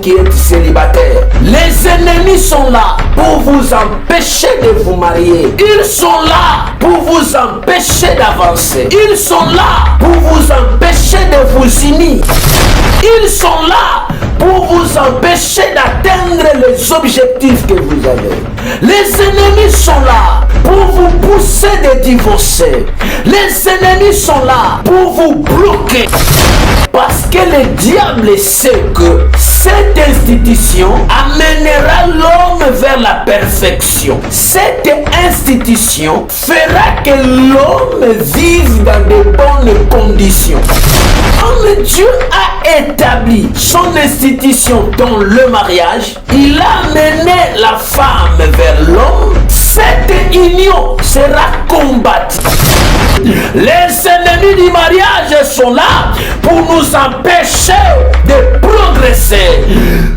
qui êtes célibataire. Les ennemis sont là pour vous empêcher de vous marier. Ils sont là pour vous empêcher d'avancer. Ils sont là pour vous empêcher de vous unir. Ils sont là pour vous empêcher d'atteindre les objectifs que vous avez. Les ennemis sont là pour vous pousser de divorcer. Les ennemis sont là pour vous bloquer. Parce que le diable sait que cette institution amènera l'homme vers la perfection. Cette institution fera que l'homme vive dans de bonnes conditions. Comme Dieu a établi son institution dans le mariage, il a mené la femme vers l'homme. Cette union sera combattue. Les ennemis du mariage sont là pour nous empêcher de progresser.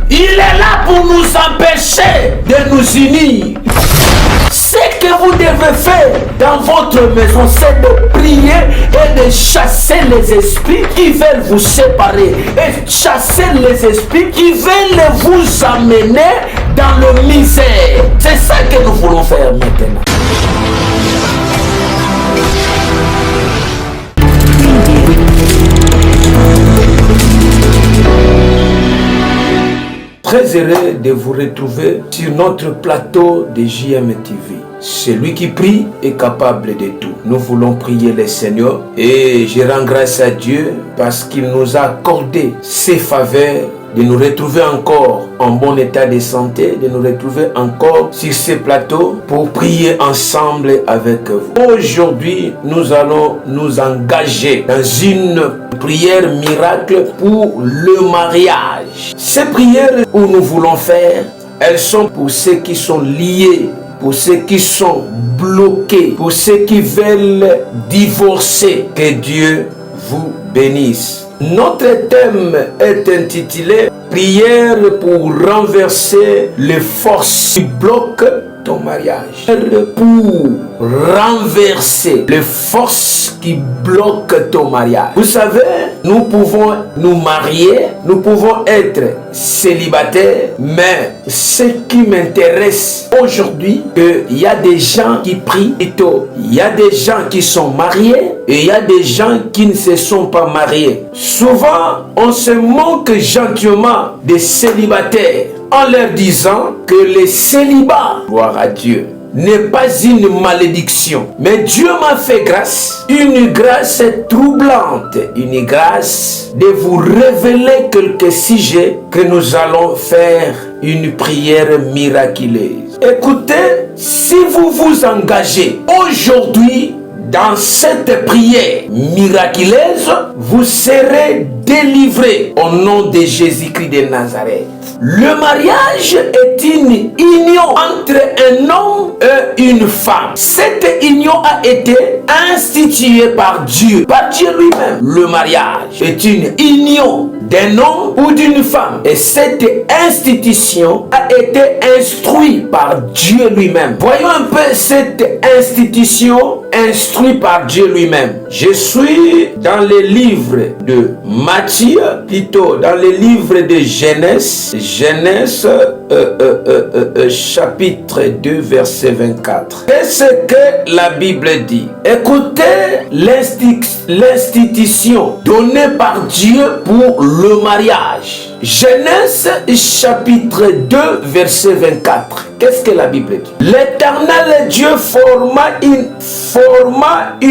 Il est là pour nous empêcher de nous unir. Ce que vous devez faire dans votre maison, c'est de prier et de chasser les esprits qui veulent vous séparer. Et chasser les esprits qui veulent vous amener dans le misère. C'est ça que nous voulons faire maintenant. Très heureux de vous retrouver sur notre plateau de JMTV. Celui qui prie est capable de tout. Nous voulons prier le Seigneur et je rends grâce à Dieu parce qu'il nous a accordé ses faveurs de nous retrouver encore en bon état de santé, de nous retrouver encore sur ce plateau pour prier ensemble avec vous. Aujourd'hui, nous allons nous engager dans une prière miracle pour le mariage. Ces prières où nous voulons faire, elles sont pour ceux qui sont liés, pour ceux qui sont bloqués, pour ceux qui veulent divorcer. Que Dieu vous bénisse. Notre thème est intitulé « Prière pour renverser les forces qui bloquent ton mariage ». Pour renverser les forces qui bloquent ton mariage. Vous savez, nous pouvons nous marier, nous pouvons être célibataires, mais ce qui m'intéresse aujourd'hui, il y a des gens qui prient plutôt, il y a des gens qui sont mariés et il y a des gens qui ne se sont pas mariés. Souvent, on se moque gentiment des célibataires en leur disant que le célibat, gloire à Dieu, n'est pas une malédiction. Mais Dieu m'a fait grâce, une grâce troublante, une grâce de vous révéler quelques sujets que nous allons faire une prière miraculeuse. Écoutez, si vous vous engagez aujourd'hui dans cette prière miraculeuse, vous serez délivrés au nom de Jésus-Christ de Nazareth. Le mariage est une union entre un homme et une femme. Cette union a été instituée par Dieu lui-même. Le mariage est une union d'un homme ou d'une femme. Et cette institution a été instruite par Dieu lui-même. Voyons un peu cette institution instruite par Dieu lui-même. Je suis dans le livre de Matthieu, plutôt dans le livre de Genèse, chapitre 2, verset 24. Qu'est-ce que la Bible dit? Écoutez l'institution donnée par Dieu pour le mariage. Genèse chapitre 2, verset 24. Qu'est-ce que la Bible dit? L'Éternel Dieu forma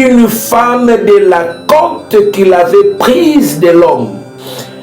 une femme de la côte qu'il avait prise de l'homme.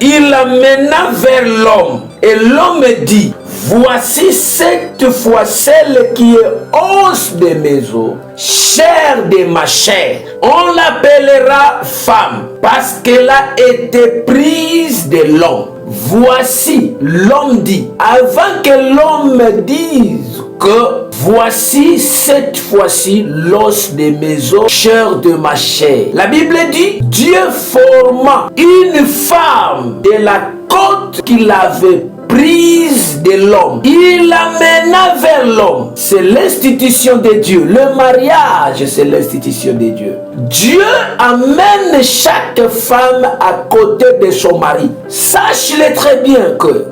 Il l'amena vers l'homme. Et l'homme dit: voici cette fois celle qui est os de mes os, chair de ma chair. On l'appellera femme parce qu'elle a été prise de l'homme. Voici, l'homme dit, avant que l'homme dise que voici cette fois-ci l'os de mes os, chair de ma chair. La Bible dit, Dieu forma une femme de la côte qu'il avait prise de l'homme. Il l'amena vers l'homme. C'est l'institution de Dieu. Le mariage, c'est l'institution de Dieu. Dieu amène chaque femme à côté de son mari. Sache-le très bien que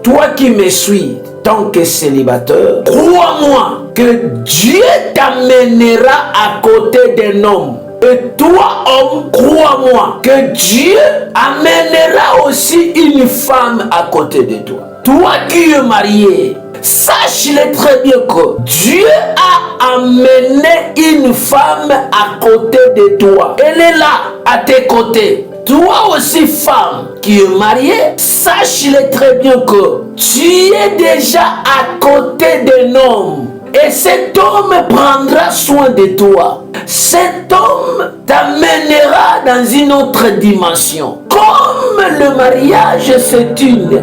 toi qui me suis, tant que célibataire, crois-moi que Dieu t'amènera à côté d'un homme. Et toi, homme, crois-moi que Dieu amènera aussi une femme à côté de toi. Toi qui es marié, sache-le très bien que Dieu a amené une femme à côté de toi. Elle est là, à tes côtés. Toi aussi, femme qui est mariée, sache-le très bien que tu es déjà à côté d'un homme. Et cet homme prendra soin de toi. Cet homme t'amènera dans une autre dimension. Comme le mariage, c'est une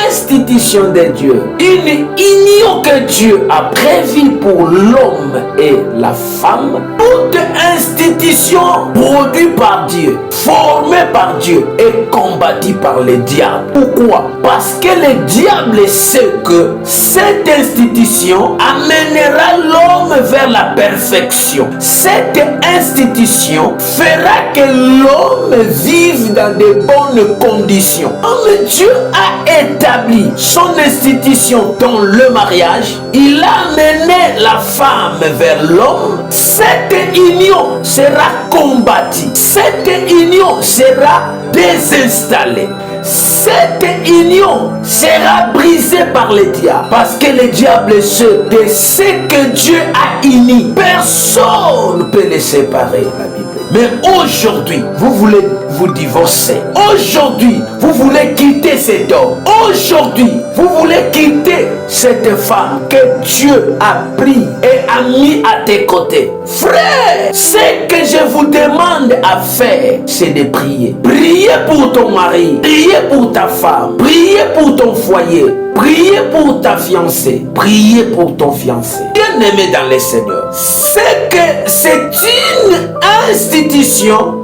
institution de Dieu, une union que Dieu a prévue pour l'homme et la femme. Toute institution produite par Dieu, formée par Dieu et combattue par le diable. Pourquoi? Parce que le diable sait que cette institution amènera l'homme vers la perfection. Cette institution fera que l'homme vive dans de bonnes conditions. Comme Dieu a établi son institution dans le mariage, il a amené la femme vers l'homme. Cette union sera combattue. Cette union sera désinstallée. Cette union sera brisée par le diable. Parce que le diable sait de ce que Dieu a uni. Personne ne peut les séparer, la Bible. Mais aujourd'hui, vous voulez vous divorcer. Aujourd'hui, vous voulez quitter cet homme. Aujourd'hui, vous voulez quitter cette femme que Dieu a pris et a mis à tes côtés. Frère, ce que je vous demande à faire, c'est de prier. Priez pour ton mari, priez pour ta femme, priez pour ton foyer, priez pour ta fiancée, priez pour ton fiancé. Bien-aimé dans le Seigneur, c'est que c'est une institution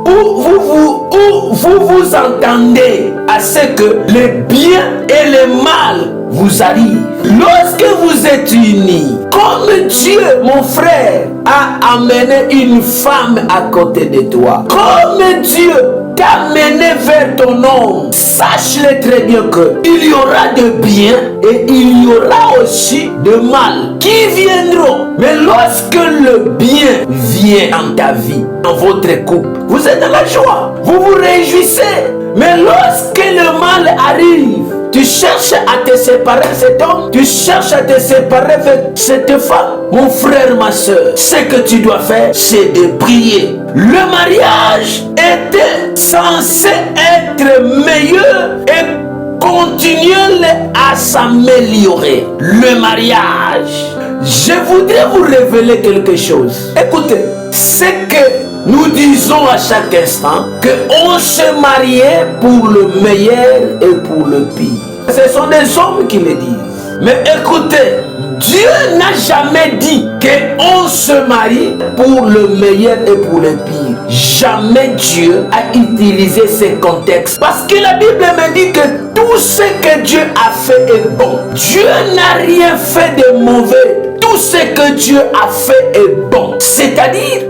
où vous entendez à ce que le bien et le mal vous arrivent. Lorsque vous êtes unis, comme Dieu, mon frère, a amené une femme à côté de toi, comme Dieu t'a mené vers ton homme, sache-le très bien qu'il y aura de bien et il y aura aussi de mal qui viendront. Mais lorsque le bien vient dans ta vie, dans votre couple, vous êtes dans la joie, vous vous réjouissez. Mais lorsque le mal arrive, tu cherches à te séparer de cet homme, tu cherches à te séparer de cette femme. Mon frère, ma soeur, ce que tu dois faire, c'est de prier. Le mariage était censé être meilleur et continuer à s'améliorer. Le mariage. Je voudrais vous révéler quelque chose. Écoutez, c'est que nous disons à chaque instant qu'on se mariait pour le meilleur et pour le pire. Ce sont des hommes qui le disent. Mais écoutez, Dieu n'a jamais dit qu'on se marie pour le meilleur et pour le pire. Jamais Dieu a utilisé ces contextes. Parce que la Bible me dit que tout ce que Dieu a fait est bon. Dieu n'a rien fait de mauvais. Tout ce que Dieu a fait est bon. C'est-à-dire,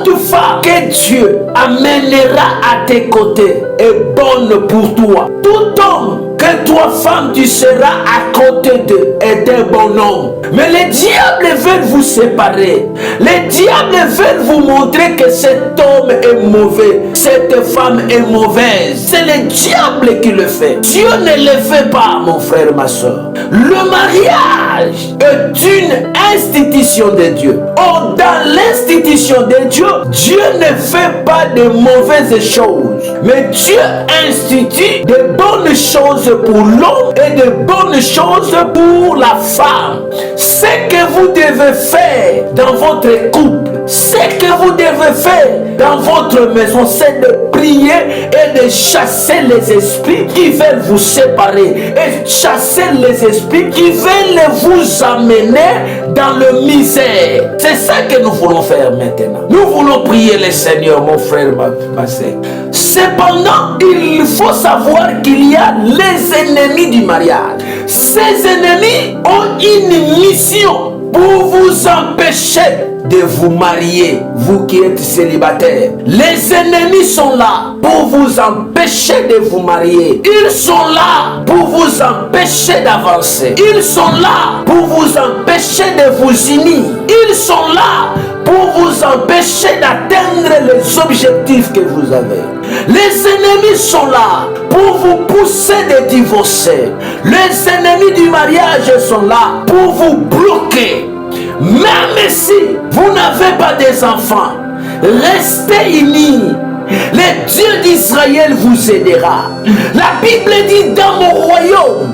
toute femme que Dieu amènera à tes côtés est bonne pour toi. Tout homme que toi, femme, tu seras à côté d'eux est un bon homme. Mais les diables veulent vous séparer. Les diables veulent vous montrer que cet homme est mauvais. Cette femme est mauvaise. C'est le diable qui le fait. Dieu ne le fait pas, mon frère, ma soeur. Le mariage est une institution de Dieu. Or, dans l'institution de Dieu, Dieu ne fait pas de mauvaises choses. Mais Dieu institue de bonnes choses pour l'homme et de bonnes choses pour la femme. Ce que vous devez faire dans votre couple, ce que vous devez faire dans votre maison, c'est de prier et de chasser les esprits qui veulent vous séparer et chasser les esprits qui veulent vous amener dans le misère. C'est ça que nous voulons faire maintenant. Nous voulons prier le Seigneur, mon frère, ma sœur. Cependant, il faut savoir qu'il y a les ennemis du mariage. Ces ennemis ont une mission pour vous empêcher de vous marier, vous qui êtes célibataire. Les ennemis sont là pour vous empêcher de vous marier. Ils sont là pour vous empêcher d'avancer. Ils sont là pour vous empêcher de vous unir. Ils sont là pour vous empêcher d'atteindre les objectifs que vous avez. Les ennemis sont là pour vous pousser de divorcer. Les ennemis du mariage sont là pour vous bloquer. Même si vous n'avez pas des enfants, restez unis. Le Dieu d'Israël vous aidera. La Bible dit, dans mon royaume,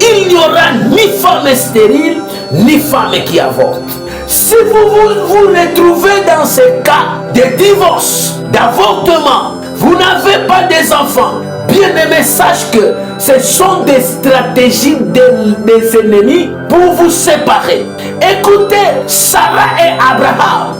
il n'y aura ni femme stérile, ni femme qui avorte. Si vous retrouvez dans ce cas de divorce, d'avortement, vous n'avez pas des enfants, bien aimé, sache que ce sont des stratégies des ennemis pour vous séparer. Écoutez, Sarah et Abraham,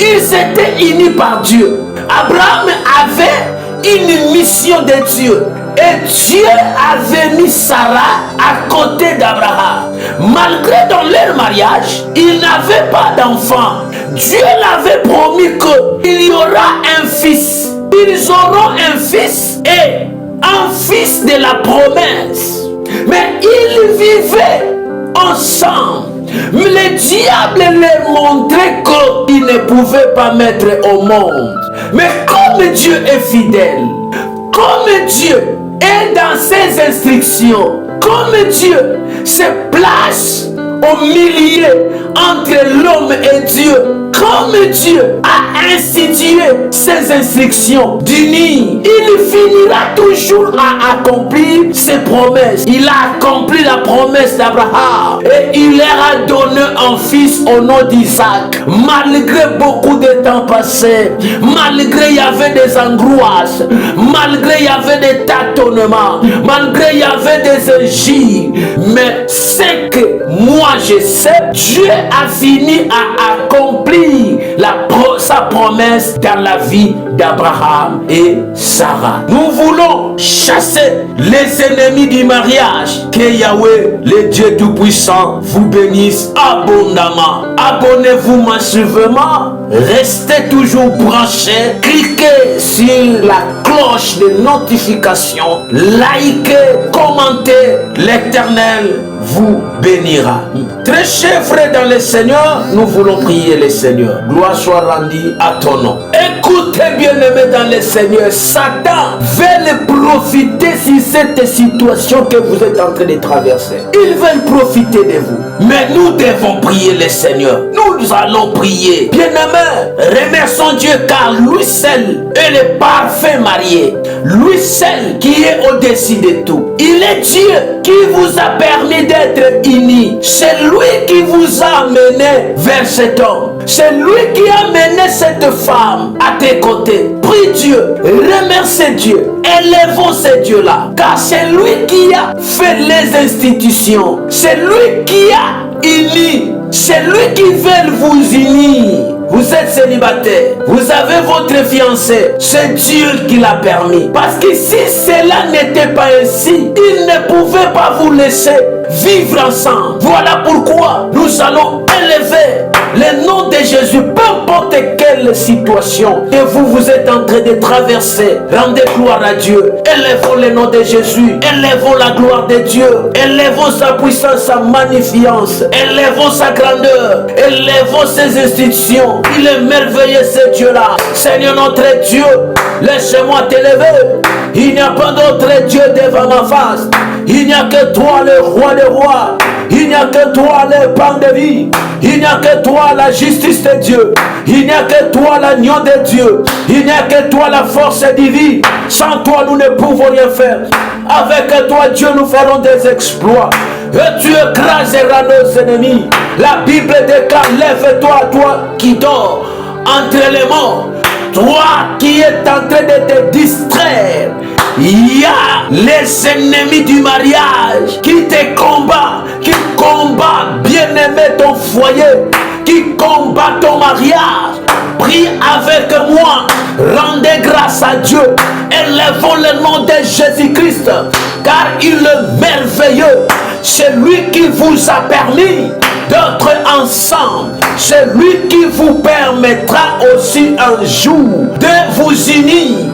ils étaient unis par Dieu. Abraham avait une mission de Dieu. Et Dieu avait mis Sarah à côté d'Abraham. Malgré dans leur mariage, ils n'avaient pas d'enfant. Dieu l'avait promis qu'il y aura un fils. Ils auront un fils et un fils de la promesse. Mais ils vivaient ensemble. Mais le diable leur montrait qu'il ne pouvait pas mettre au monde. Mais comme Dieu est fidèle, comme Dieu est dans ses instructions, comme Dieu se place au milieu entre l'homme et Dieu, comme Dieu a institué ses instructions d'unir, il finira toujours à accomplir ses promesses. Il a accompli la promesse d'Abraham et il leur a donné un fils au nom d'Isaac. Malgré beaucoup de temps passé, malgré il y avait des angoisses, malgré il y avait des tâtonnements, malgré il y avait des injures, mais c'est que moi je sais, Dieu a fini à accomplir sa promesse dans la vie d'Abraham et Sarah. Nous voulons chasser les ennemis du mariage. Que Yahweh, le Dieu Tout-Puissant, vous bénisse abondamment. Abonnez-vous massivement. Restez toujours branchés. Cliquez sur la cloche de notification. Likez, commentez. L'Éternel vous bénira. Très chers frères dans le Seigneur, nous voulons prier le Seigneur. Gloire soit rendue à ton nom. Écoutez, bien-aimés dans le Seigneur, Satan veut profiter sur cette situation que vous êtes en train de traverser. Ils veulent profiter de vous. Mais nous devons prier le Seigneur. Nous allons prier. Bien-aimés, remercions Dieu car lui seul est le parfait marié. Lui seul qui est au-dessus de tout. Il est Dieu qui vous a permis d'être unis. C'est lui qui vous a amené vers cet homme. C'est lui qui a amené cette femme à tes côtés. Prie Dieu, remercie Dieu, élevons ce Dieu-là. Car c'est lui qui a fait les institutions. C'est lui qui a uni. C'est lui qui veut vous unir. Vous êtes célibataire, vous avez votre fiancé, c'est Dieu qui l'a permis. Parce que si cela n'était pas ainsi, il ne pouvait pas vous laisser vivre ensemble. Voilà pourquoi nous allons élever le nom de Jésus, peu importe quelle situation que vous êtes en train de traverser. Rendez gloire à Dieu. Élevons le nom de Jésus. Élevons la gloire de Dieu. Élevons sa puissance, sa magnificence. Élevons sa grandeur. Élevons ses institutions. Il est merveilleux ce Dieu-là. Seigneur notre Dieu, laisse-moi t'élever. Il n'y a pas d'autre Dieu devant ma face. Il n'y a que toi le roi des rois. Il n'y a que toi le pain de vie. Il n'y a que toi la justice de Dieu. Il n'y a que toi l'agneau de Dieu. Il n'y a que toi la force divine. Sans toi nous ne pouvons rien faire. Avec toi Dieu nous ferons des exploits. Et tu écraseras nos ennemis. La Bible déclare, lève-toi toi qui dors entre les morts. Toi qui es en train de te distraire. Il y a les ennemis du mariage qui te combattent, qui combattent bien-aimé ton foyer, qui combattent ton mariage. Prie avec moi, rendez grâce à Dieu, élevons le nom de Jésus-Christ, car il est merveilleux. C'est lui qui vous a permis d'être ensemble. C'est lui qui vous permettra aussi un jour de vous unir.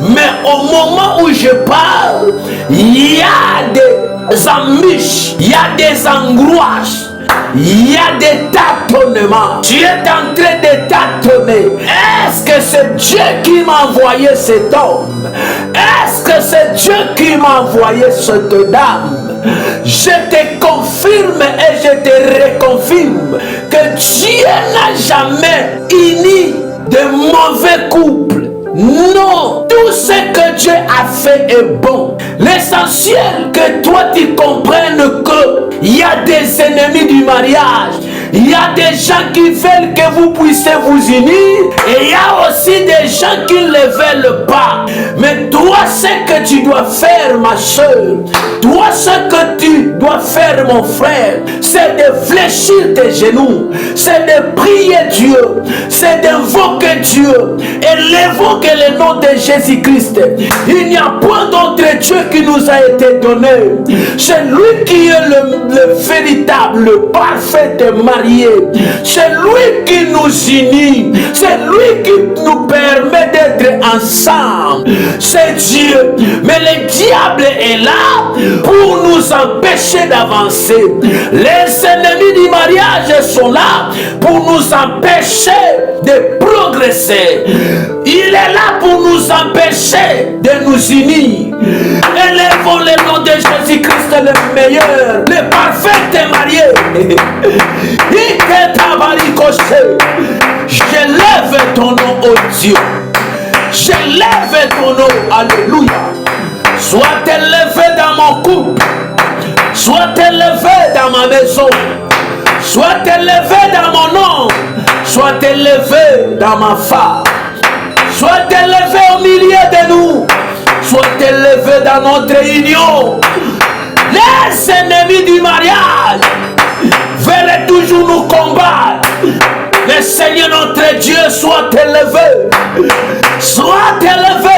Mais au moment où je parle, il y a des embûches, il y a des angoisses, il y a des tâtonnements. Tu es en train de tâtonner. Est-ce que c'est Dieu qui m'a envoyé cet homme? Est-ce que c'est Dieu qui m'a envoyé cette dame? Je te confirme et je te reconfirme que Dieu n'a jamais uni de mauvais couples. Non, tout ce que Dieu a fait est bon. L'essentiel que toi tu comprennes qu'il y a des ennemis du mariage. Il y a des gens qui veulent que vous puissiez vous unir. Et il y a aussi des gens qui ne le veulent pas. Mais toi, ce que tu dois faire, ma soeur, toi, ce que tu dois faire, mon frère, c'est de fléchir tes genoux. C'est de prier Dieu. C'est d'invoquer Dieu. Élevons que le nom de Jésus-Christ. Il n'y a point d'autre Dieu qui nous a été donné. C'est lui qui est le véritable, le parfait marié. C'est lui qui nous unit. C'est lui qui nous permet d'être ensemble. C'est Dieu. Mais le diable est là pour nous empêcher d'avancer. Les ennemis du mariage sont là pour nous empêcher de progresser. Il est là pour nous empêcher de nous unir. Élevons le nom de Jésus-Christ, le meilleur, le parfait marié. Je lève ton nom, oh Dieu. Je lève ton nom, alléluia. Sois élevé dans mon couple. Sois élevé dans ma maison. Sois élevé dans mon nom. Sois élevé dans ma femme. Sois élevé au milieu de nous. Sois élevé dans notre union. Les ennemis du mariage veulent toujours nous combattre. Le Seigneur notre Dieu soit élevé. Soit élevé.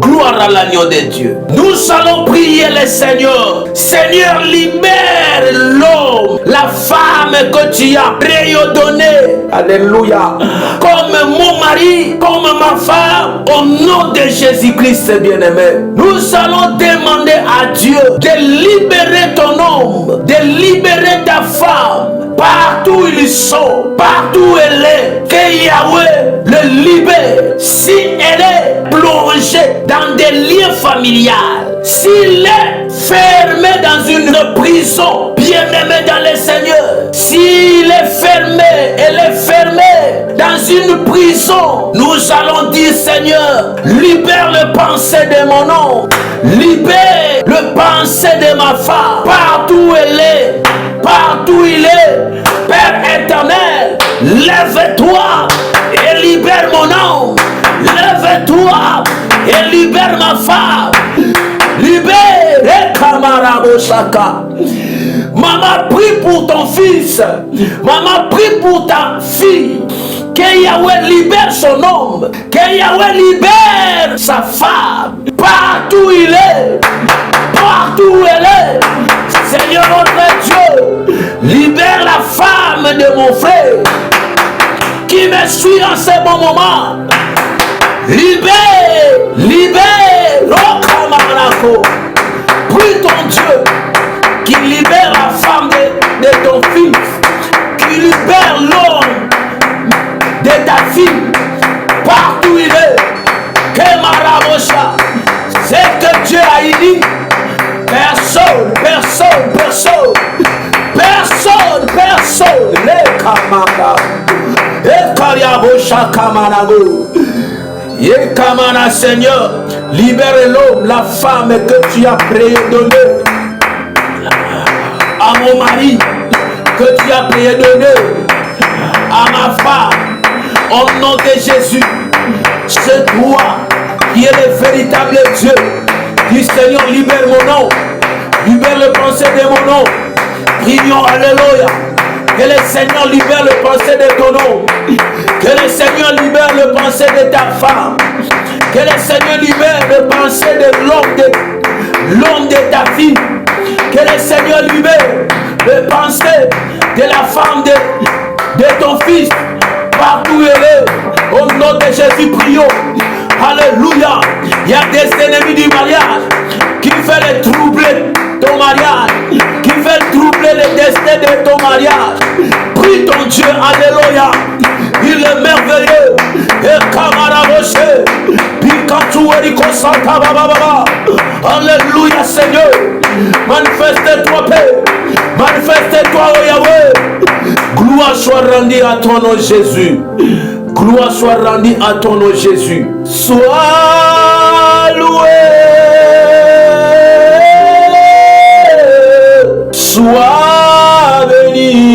Gloire à l'agneau de Dieu. Nous allons prier le Seigneur. Seigneur, libère l'homme, la femme que tu as préordonnée. Alléluia. Comme mon mari, comme ma femme, au nom de Jésus-Christ bien-aimé. Nous allons demander à Dieu de libérer ton homme, de libérer ta femme. Partout où ils sont, partout où elle est, que Yahweh le libère. Si elle est plongée dans des liens familiales, s'il est fermé dans une prison, bien-aimé dans le Seigneur, s'il est fermé, elle est fermée dans une prison, nous allons dire Seigneur, libère le pensée de mon nom, libère le pensée de ma femme, partout où elle est, partout où il est. Père éternel, lève-toi et libère mon âme. Lève-toi et libère ma femme. Libère Kamarabosaka. Maman, prie pour ton fils. Maman, prie pour ta fille. Que Yahweh libère son homme. Que Yahweh libère sa femme. Partout où il est. Partout où elle est. Seigneur notre Dieu, libère la femme de mon frère qui me suit en ce bon moment. Libère, libère, Rokamanako. Prie ton Dieu qui libère la femme de ton fils, qui libère l'homme de ta fille, partout où il est. Que Marabosha, c'est que Dieu a uni. Personne, les kamana, et kariabosha kamanago, et kamana Seigneur, libère l'homme, la femme que tu as prédonnée à mon mari, que tu as prédonné à ma femme, au nom de Jésus. C'est toi qui es le véritable Dieu. Dis Seigneur, libère mon nom, libère le pensée de mon nom. Prions, alléluia. Que le Seigneur libère le pensée de ton nom. Que le Seigneur libère le pensée de ta femme. Que le Seigneur libère le pensée de l'homme, l'homme de ta vie. Que le Seigneur libère les pensées de la femme de ton fils. Partout où elle est, au nom de Jésus, prions. Alléluia. Il y a des ennemis du mariage qui veulent troubler ton mariage, qui veulent troubler le destin de ton mariage. Prie ton Dieu, alléluia. Il est merveilleux. Et Kamaraboshe, Pikachu Eriko Santa Baba. Alléluia, Seigneur. Manifeste-toi, Père. Manifeste-toi, oh Yahweh. Gloire soit rendue à ton nom, Jésus. Gloire soit rendue à ton nom, Jésus. Sois loué. Sois béni.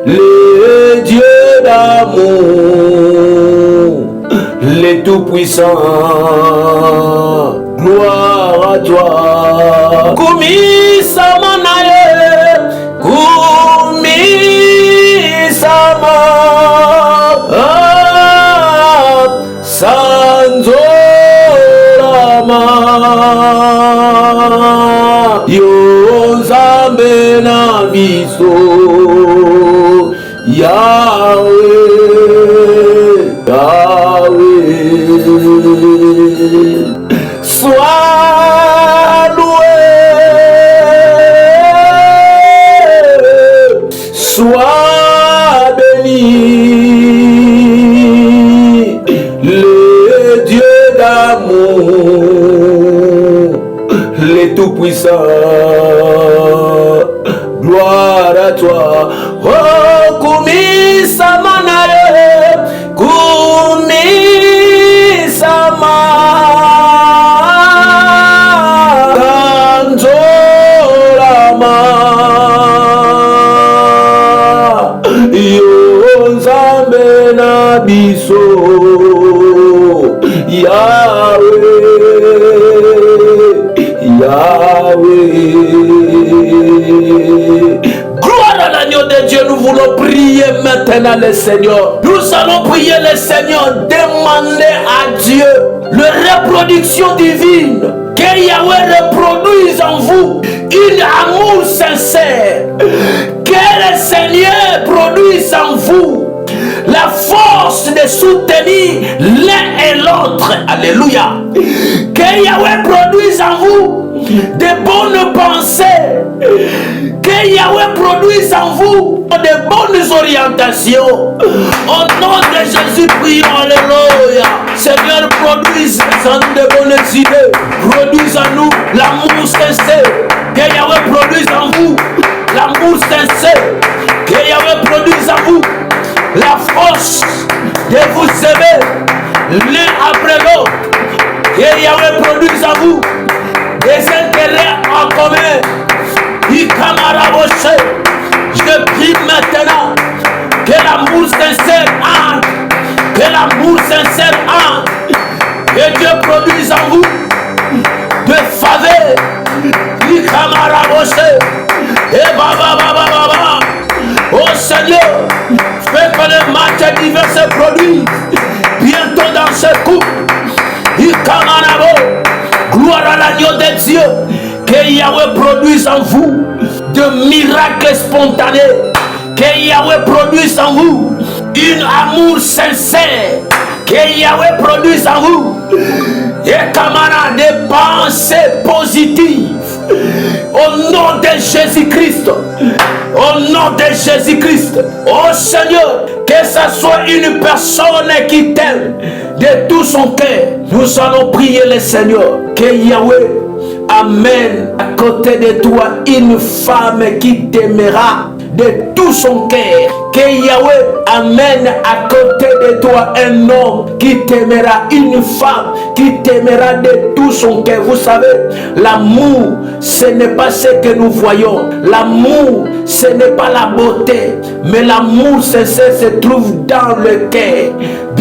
Le Dieu d'amour, le Tout-Puissant. Gloire à toi. Kumi Samanaye, Kumi Sama, Sanzorama, Yonzambe na biso, Yahweh, Yahweh. Sois loué, sois béni, le Dieu d'amour, le Tout-Puissant. Gloire à toi. Oh, Kumi Samanaye, Kumi Sama. Biso Yahweh, Yahweh. Gloire à l'agneau de Dieu. Nous voulons prier maintenant le Seigneur. Nous allons prier le Seigneur, demander à Dieu la reproduction divine. Que Yahweh reproduise en vous une amour sincère. Que le Seigneur produise en vous la force de soutenir l'un et l'autre. Alléluia. Que Yahweh produise en vous de bonnes pensées. Que Yahweh produise en vous de bonnes orientations. Au nom de Jésus, prions. Alléluia. Seigneur, produise en nous de bonnes idées. Produise en nous l'amour sincère. Que Yahweh produise en vous l'amour sincère. Que Yahweh produise en vous la force de vous aimer l'un après l'autre. Que Yahweh produise en vous des intérêts en commun. Je prie maintenant que l'amour sincère entre. Que l'amour sincère entre. Que Dieu produise en vous de faveur. Et baba. Oh Seigneur, fais que les matchs divers se produisent bientôt dans ce couple. Gloire à l'agneau de Dieu. Que Yahweh produise en vous de miracles spontanés. Que Yahweh produise en vous une amour sincère. Que Yahweh produise en vous et camarades des pensées positives. Au nom de Jésus-Christ. Au nom de Jésus-Christ. Oh Seigneur, que ce soit une personne qui t'aime de tout son cœur. Nous allons prier le Seigneur. Que Yahweh amène à côté de toi une femme qui t'aimera de tout son cœur. Que Yahweh amène à côté de toi un homme qui t'aimera, une femme qui t'aimera de tout son cœur. Vous savez, l'amour, ce n'est pas ce que nous voyons. L'amour, ce n'est pas la beauté, mais l'amour sincère se trouve dans le cœur.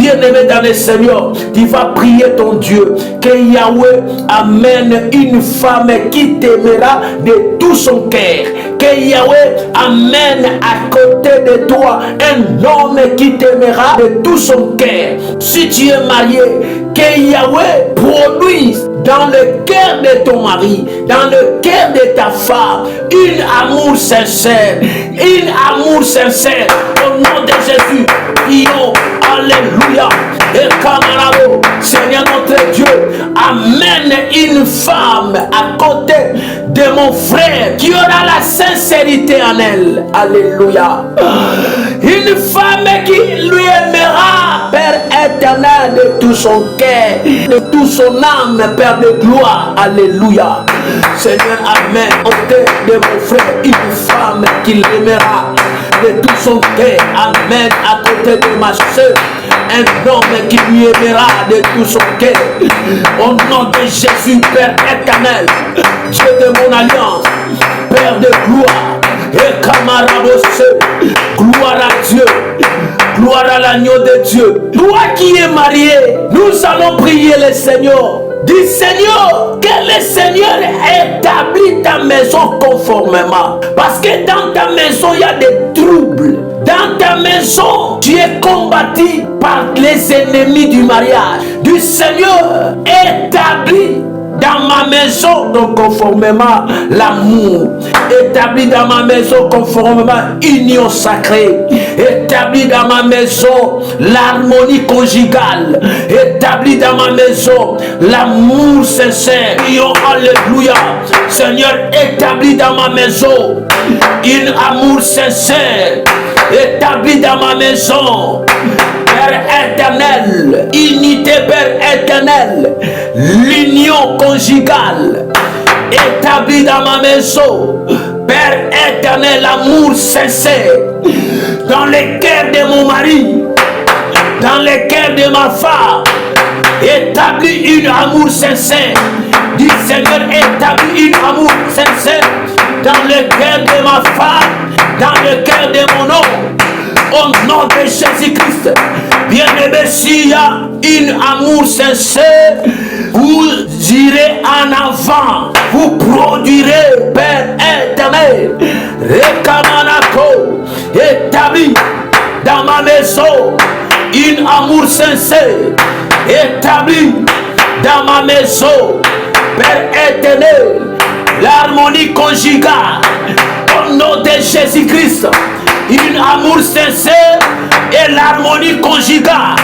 Bien-aimé dans le Seigneur, tu vas prier ton Dieu que Yahweh amène une femme qui t'aimera de tout son cœur. Que Yahweh amène à côté de toi un homme qui t'aimera de tout son cœur. Si tu es marié, que Yahweh produise dans le cœur de ton mari, dans le cœur de ta femme, une amour sincère, au nom de Jésus. Prions, alléluia. Et camarade, Seigneur notre Dieu, amène une femme à côté de mon frère qui aura la sincérité en elle. Alléluia. Une femme qui lui aimera, Père éternel, de tout son cœur, de tout son âme, Père de gloire. Alléluia. Seigneur, amène au côté de mon frère une femme qui l'aimera de tout son cœur. Amène à côté de ma soeur un homme qui lui aimera de tout son cœur. Au nom de Jésus, Père éternel, Dieu de mon alliance, Père de gloire, et camarade, gloire à Dieu, gloire à l'agneau de Dieu. Toi qui es marié, nous allons prier le Seigneur. Dis Seigneur, que le Seigneur établit ta maison conformément. Parce que dans ta maison, il y a des troubles. Dans ta maison, tu es combattu par les ennemis du mariage. Du Seigneur établit dans ma maison, donc conformément l'amour. Établi dans ma maison conformément union sacrée. Établi dans ma maison l'harmonie conjugale. Établi dans ma maison l'amour sincère. Prions, alléluia. Seigneur, établi dans ma maison une amour sincère. Établi dans ma maison, Père éternel, unité, Père éternel, l'union conjugale. Établi dans ma maison, Père éternel, l'amour sincère dans le cœur de mon mari, dans le cœur de ma femme. Établis une amour sincère. Dis Seigneur, établis une amour sincère dans le cœur de ma femme, dans le cœur de mon homme. Au nom de Jésus-Christ, bien-aimé, s'il y a une amour sincère, vous irez en avant, vous produirez, Père éternel, Rekamanako, établi dans ma maison, une amour sincère, établi dans ma maison, Père éternel, l'harmonie conjugale, au nom de Jésus-Christ, une amour sincère et l'harmonie conjugale,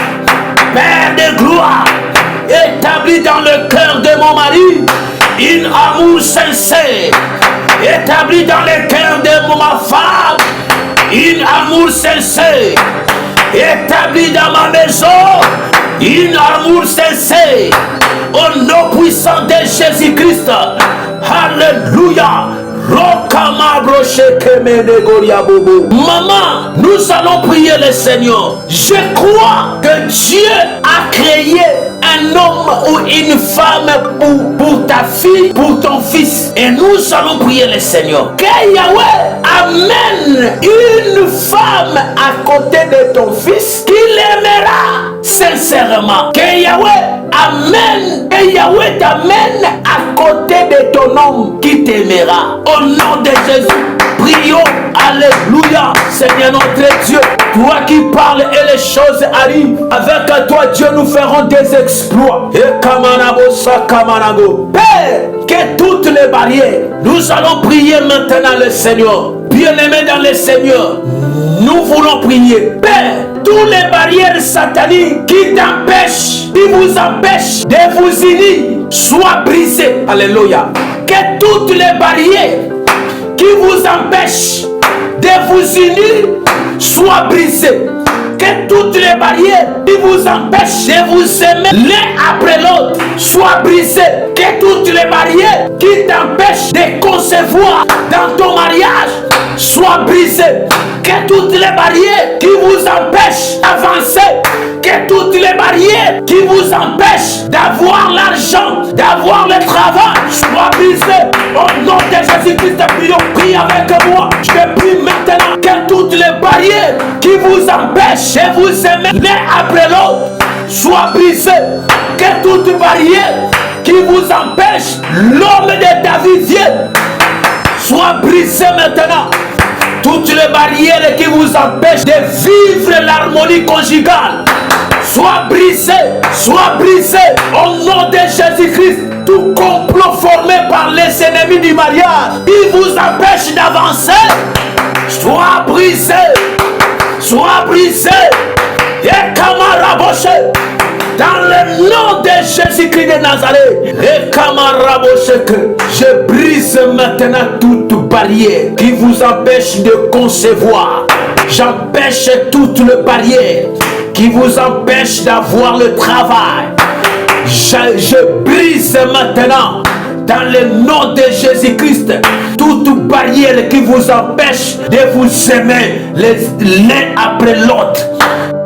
Père de gloire, établi dans le cœur de mon mari, une amour sincère, établi dans le cœur de ma femme, une amour sincère, établi dans ma maison, une amour sincère, au nom puissant de Jésus-Christ. Alléluia. Maman, nous allons prier le Seigneur. Je crois que Dieu a créé un homme ou une femme pour ta fille, pour ton fils. Et nous allons prier le Seigneur. Que Yahweh amène une femme à côté de ton fils qui l'aimera sincèrement. Que Yahweh amène, que Yahweh t'amène à côté de ton homme qui t'aimera. Au nom de Jésus, prions, alléluia. Seigneur notre Dieu, toi qui parles et les choses arrivent. Avec toi, Dieu, nous ferons des exploits. Et Père, que toutes les barrières, nous allons prier maintenant le Seigneur. Bien-aimé dans le Seigneur, nous voulons prier. Père, toutes les barrières sataniques qui t'empêchent, qui vous empêchent de vous unir, soient brisées. Alléluia. Que toutes les barrières qui vous empêchent de vous unir soient brisées. Que toutes les barrières qui vous empêchent de vous aimer l'un après l'autre soient brisées. Que toutes les barrières qui t'empêchent de concevoir dans ton mariage soient brisées. Que toutes les barrières qui vous empêchent d'avancer, que toutes les barrières qui vous empêchent d'avoir l'argent, d'avoir le travail soient brisées Au nom de Jésus-Christ, prions. Prie avec moi. Je prie maintenant que toutes les barrières qui vous empêchent de vous aimer l'un après l'autre soient brisées. Que toute barrière qui vous empêche, l'homme de David vienne, soit brisée maintenant. Toutes les barrières qui vous empêchent de vivre l'harmonie conjugale, soit brisées, au nom de Jésus-Christ. Tout complot formé par les ennemis du mariage qui vous empêche d'avancer, soit brisé, et camaraboshe. Dans le nom de Jésus-Christ de Nazareth, et camaraboshe, je brise maintenant toute barrière qui vous empêche de concevoir. J'empêche toutes les barrières qui vous empêchent d'avoir le travail. Je brise maintenant dans le nom de Jésus-Christ toute barrière qui vous empêche de vous aimer l'un après l'autre.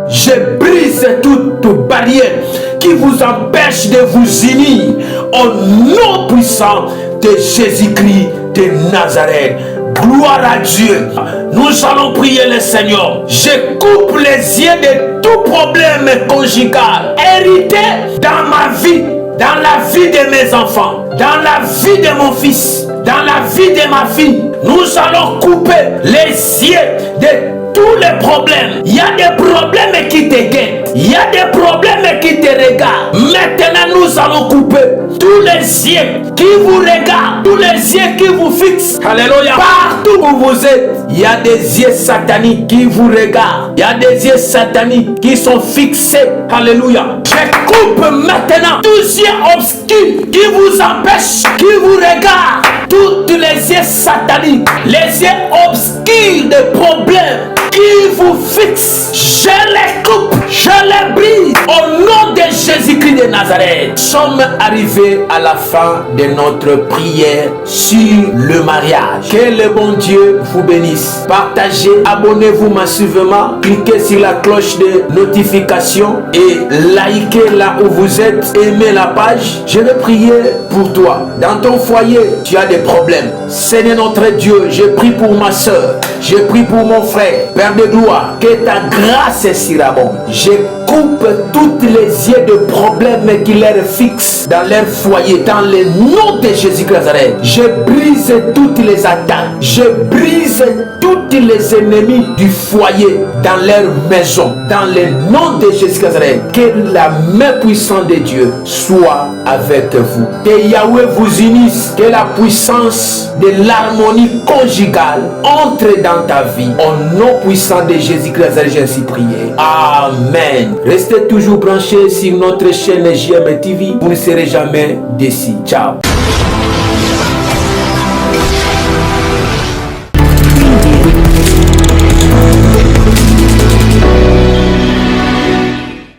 Je brise toute barrière qui vous empêche de vous unir au nom puissant de Jésus-Christ de Nazareth. Gloire à Dieu. Nous allons prier le Seigneur. Je coupe les yeux de tout problème conjugal hérité dans ma vie, dans la vie de mes enfants, dans la vie de mon fils, dans la vie de ma fille. Nous allons couper les yeux de tous les problèmes. Il y a des problèmes qui te guettent. Il y a des problèmes qui te regardent. Maintenant, nous allons couper tous les yeux qui vous regardent, tous les yeux qui vous fixent. Alléluia. Partout où vous êtes, il y a des yeux sataniques qui vous regardent. Il y a des yeux sataniques qui sont fixés. Alléluia. Je coupe maintenant tous yeux obscurs qui vous empêchent, qui vous regardent. Toutes les yeux sataniques, les yeux obscurs de problèmes qui vous fixent, je les coupe, je les brise au nom de Jésus-Christ de Nazareth. Nous sommes arrivés à la fin de notre prière sur le mariage. Que le bon Dieu vous bénisse. Partagez, abonnez-vous massivement, cliquez sur la cloche de notification et likez là où vous êtes, aimez la page. Je vais prier pour toi. Dans ton foyer, tu as des problèmes. Seigneur notre Dieu, je prie pour ma soeur, je prie pour mon frère. Père de gloire, que ta grâce surabonde. Je coupe toutes les yeux de problèmes qui leur fixent dans leur foyer. Dans le nom de Jésus-Christ Nazareth, je brise toutes les attaques. Je brise tous les ennemis du foyer dans leur maison. Dans le nom de Jésus-Christ Nazareth, que la main puissante de Dieu soit avec vous. Que Yahweh vous unisse. Que la puissance de l'harmonie conjugale entre dans ta vie. Au nom puissant de Jésus-Christ Nazareth, j'ai ainsi prié. Amen. Restez toujours branchés sur notre chaîne JM TV. Vous ne serez jamais déçus. Ciao.